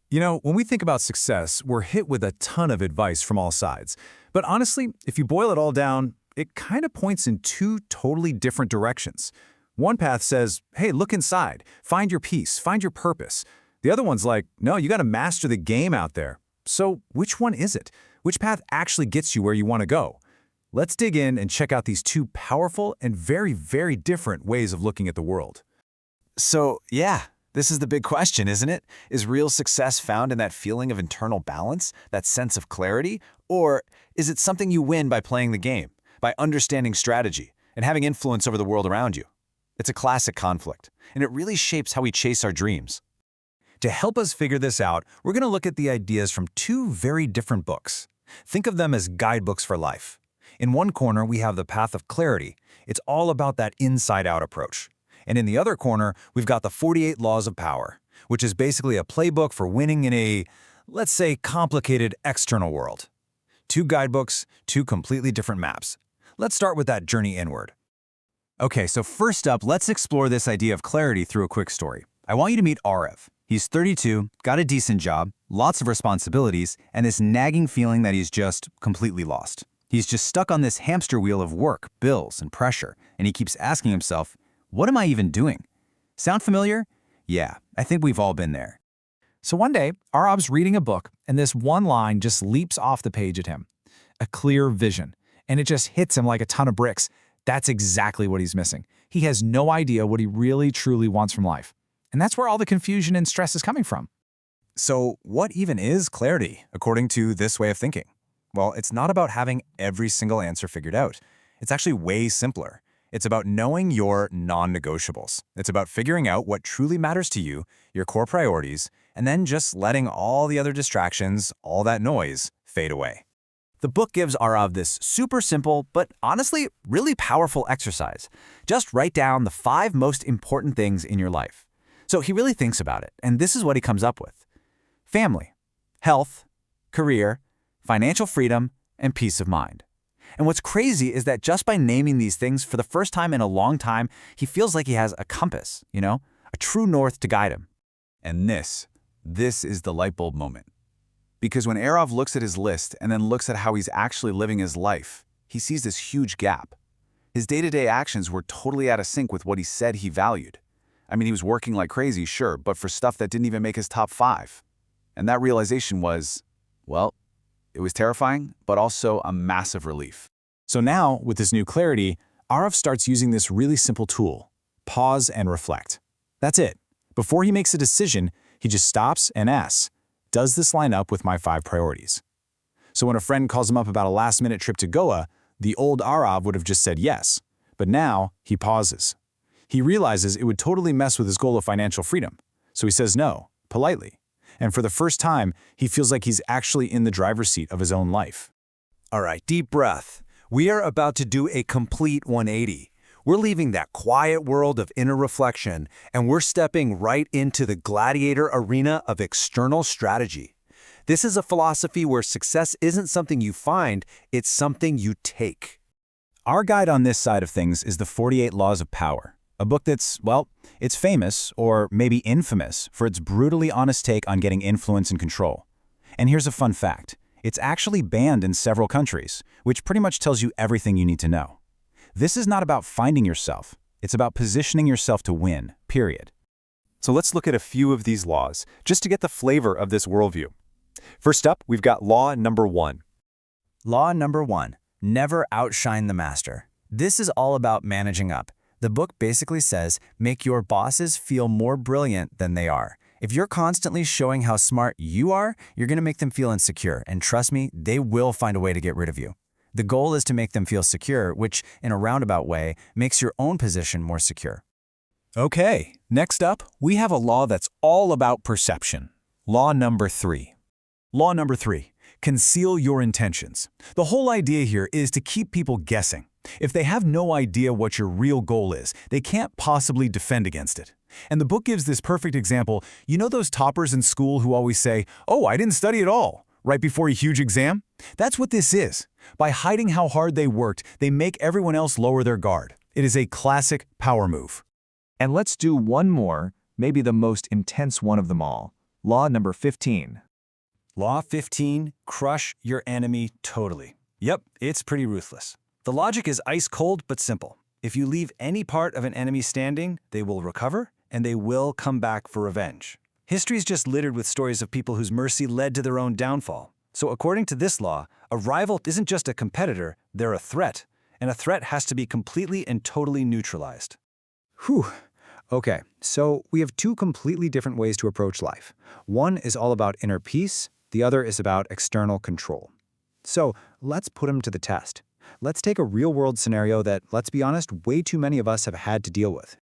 You know, when we think about success, we're hit with a ton of advice from all sides. But honestly, if you boil it all down, it kind of points in two totally different directions. One path says, hey, look inside, find your peace, find your purpose. The other one's like, no, you got to master the game out there. So which one is it? Which path actually gets you where you want to go? Let's dig in and check out these two powerful and very, very different ways of looking at the world. So, yeah, this is the big question, isn't it? Is real success found in that feeling of internal balance, that sense of clarity? Or is it something you win by playing the game, by understanding strategy, and having influence over the world around you? It's a classic conflict, and it really shapes how we chase our dreams. To help us figure this out, we're going to look at the ideas from two very different books. Think of them as guidebooks for life. In one corner, we have The Path of Clarity. It's all about that inside-out approach. And in the other corner, we've got the 48 Laws of Power, which is basically a playbook for winning in a, let's say, complicated external world. Two guidebooks, two completely different maps. Let's start with that journey inward. Okay, so first up, let's explore this idea of clarity through a quick story. I want you to meet Arav. He's 32, got a decent job, lots of responsibilities, and this nagging feeling that he's just completely lost. He's just stuck on this hamster wheel of work, bills, and pressure, and he keeps asking himself, what am I even doing? Sound familiar? Yeah, I think we've all been there. So one day, Arav's reading a book, and this one line just leaps off the page at him. A clear vision. And it just hits him like a ton of bricks. That's exactly what he's missing. He has no idea what he really, truly wants from life. And that's where all the confusion and stress is coming from. So what even is clarity, according to this way of thinking? Well, it's not about having every single answer figured out. It's actually way simpler. It's about knowing your non-negotiables. It's about figuring out what truly matters to you, your core priorities, and then just letting all the other distractions, all that noise, fade away. The book gives Arav this super simple, but honestly, really powerful exercise. Just write down the 5 most important things in your life. So he really thinks about it, and this is what he comes up with. Family, health, career, financial freedom, and peace of mind. And what's crazy is that just by naming these things for the first time in a long time, he feels like he has a compass, a true north to guide him. And this is the light bulb moment. Because when Arav looks at his list and then looks at how he's actually living his life, he sees this huge gap. His day-to-day actions were totally out of sync with what he said he valued. I mean, he was working like crazy, sure, but for stuff that didn't even make his top 5. And that realization was, well, it was terrifying, but also a massive relief. So now, with this new clarity, Arav starts using this really simple tool: pause and reflect. That's it. Before he makes a decision, he just stops and asks, does this line up with my 5 priorities? So when a friend calls him up about a last-minute trip to Goa, the old Arav would have just said yes. But now, he pauses. He realizes it would totally mess with his goal of financial freedom. So he says no, politely. And for the first time, he feels like he's actually in the driver's seat of his own life. All right, deep breath. We are about to do a complete 180. We're leaving that quiet world of inner reflection, and we're stepping right into the gladiator arena of external strategy. This is a philosophy where success isn't something you find, it's something you take. Our guide on this side of things is the 48 Laws of Power, a book that's, well, it's famous, or maybe infamous, for its brutally honest take on getting influence and control. And here's a fun fact. It's actually banned in several countries, which pretty much tells you everything you need to know. This is not about finding yourself. It's about positioning yourself to win, period. So let's look at a few of these laws, just to get the flavor of this worldview. First up, we've got law number 1. Law number 1, never outshine the master. This is all about managing up. The book basically says, make your bosses feel more brilliant than they are. If you're constantly showing how smart you are, you're going to make them feel insecure, and trust me, they will find a way to get rid of you. The goal is to make them feel secure, which, in a roundabout way, makes your own position more secure. Okay, next up, we have a law that's all about perception. Law number 3. Law number 3, conceal your intentions. The whole idea here is to keep people guessing. If they have no idea what your real goal is, they can't possibly defend against it. And the book gives this perfect example. You know those toppers in school who always say, "Oh, I didn't study at all," right before a huge exam? That's what this is. By hiding how hard they worked, they make everyone else lower their guard. It is a classic power move. And let's do one more, maybe the most intense one of them all. Law number 15. Law 15, crush your enemy totally. Yep, it's pretty ruthless. The logic is ice cold but simple. If you leave any part of an enemy standing, they will recover and they will come back for revenge. History is just littered with stories of people whose mercy led to their own downfall. So according to this law, a rival isn't just a competitor, they're a threat. And a threat has to be completely and totally neutralized. Whew. Okay, so we have two completely different ways to approach life. One is all about inner peace, the other is about external control. So let's put them to the test. Let's take a real-world scenario that, let's be honest, way too many of us have had to deal with.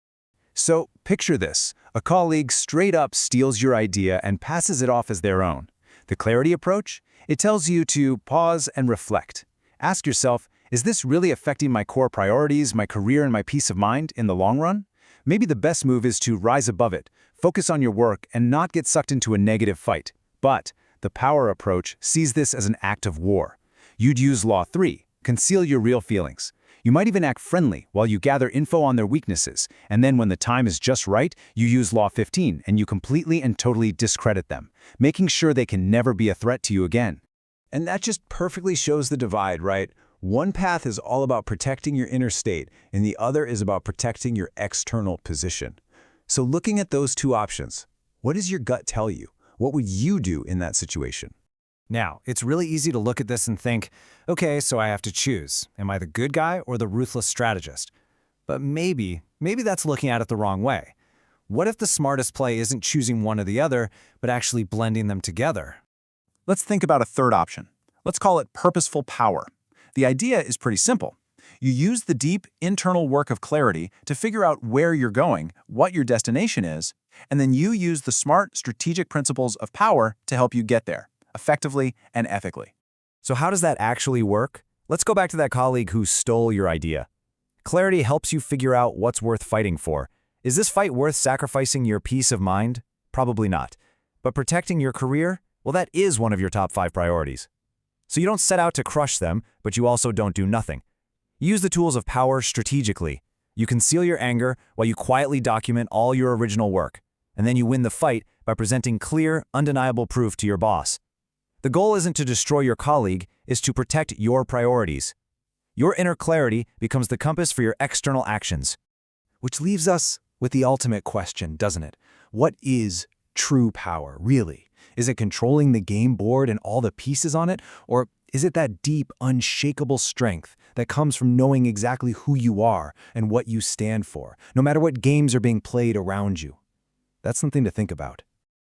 So, picture this. A colleague straight up steals your idea and passes it off as their own. The clarity approach? It tells you to pause and reflect. Ask yourself, is this really affecting my core priorities, my career, and my peace of mind in the long run? Maybe the best move is to rise above it, focus on your work, and not get sucked into a negative fight. But the power approach sees this as an act of war. You'd use Law 3, conceal your real feelings. You might even act friendly while you gather info on their weaknesses, and then when the time is just right, you use Law 15 and you completely and totally discredit them, making sure they can never be a threat to you again. And that just perfectly shows the divide, right? One path is all about protecting your inner state, and the other is about protecting your external position. So looking at those two options, what does your gut tell you? What would you do in that situation? Now, it's really easy to look at this and think, okay, so I have to choose. Am I the good guy or the ruthless strategist? But maybe that's looking at it the wrong way. What if the smartest play isn't choosing one or the other, but actually blending them together? Let's think about a third option. Let's call it purposeful power. The idea is pretty simple. You use the deep internal work of clarity to figure out where you're going, what your destination is, and then you use the smart strategic principles of power to help you get there, effectively and ethically. So how does that actually work? Let's go back to that colleague who stole your idea. Clarity helps you figure out what's worth fighting for. Is this fight worth sacrificing your peace of mind? Probably not. But protecting your career? Well, that is one of your top 5 priorities. So you don't set out to crush them, but you also don't do nothing. Use the tools of power strategically. You conceal your anger while you quietly document all your original work. And then you win the fight by presenting clear, undeniable proof to your boss. The goal isn't to destroy your colleague, it's to protect your priorities. Your inner clarity becomes the compass for your external actions. Which leaves us with the ultimate question, doesn't it? What is true power, really? Is it controlling the game board and all the pieces on it? Or is it that deep, unshakable strength that comes from knowing exactly who you are and what you stand for, no matter what games are being played around you? That's something to think about.